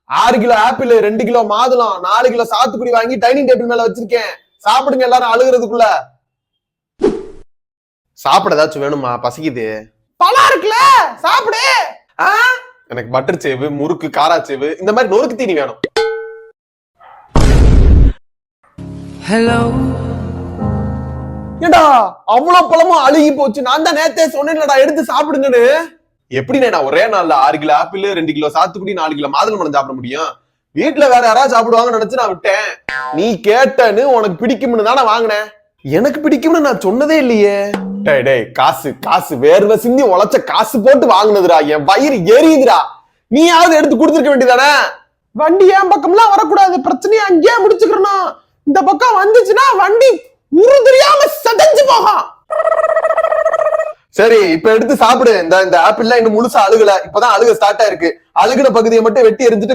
6 kilo apple, 2 kilo மாதுளம், 4 kilo சாத்துக்குடி வாங்கி டைனிங் டேபிள் மேல வச்சிருக்கேன். சாப்பிடுங்க எல்லாரும் அழுகுறதுக்குள்ள. சாப்பிட ஏதாச்சும் வேணுமா? பசிக்குது. பழம் இருக்குல்ல, சாப்பிடு. எனக்கு பட்டர் சேவு, முறுக்கு, காராச்சேவு இந்த மாதிரி நொறுக்கு தீனி வேணும். ஹலோ. ஏடா அவ்வளவு பழமும் அழுகி போச்சு. நான் தான் நேத்தே சொன்னேன்லடா எடுத்து சாப்பிடுங்கன்னு. எப்படி நான் ஒரே நாள்ல 6 கிலோ ஆப்பிள், 2 கிலோ சாத்துக்குடி, 4 கிலோ மாதுளம் பழம் சாப்பிட முடியும்? வீட்டுல வேற யாராவது சாப்பிடுவாங்கன்னு நினைச்சு நான் விட்டேன். நீ கேட்டன்னு உனக்கு பிடிக்கும்னு தானே வாங்கினேன். எனக்கு பிடிக்கும்னு நான் சொன்னதே இல்லையே. டேய் டேய், காசு காசு வேர்வை சிந்தி உழைச்ச காசு போட்டு வாங்கினதுடா. என் வயிறு எரியுதுடா. நீயாவது எடுத்து கொடுத்துருக்க வேண்டியதானே. வண்டி என் பக்கம்லாம் வரக்கூடாது. பிரச்சனையை அங்கேயே முடிச்சுக்கணும். இந்த பக்கம் வந்துச்சுன்னா வண்டி உரு தெரியாம சதஞ்சு போகும். சரி, இப்ப எடுத்து சாப்பிடு. இந்த ஆப்பிள்லாம் இன்னும் முழுசா அழுகல. இப்பதான் அழுக ஸ்டார்ட் ஆயிருக்கு. அழுகுன பகுதியை மட்டும் வெட்டி எரிஞ்சிட்டு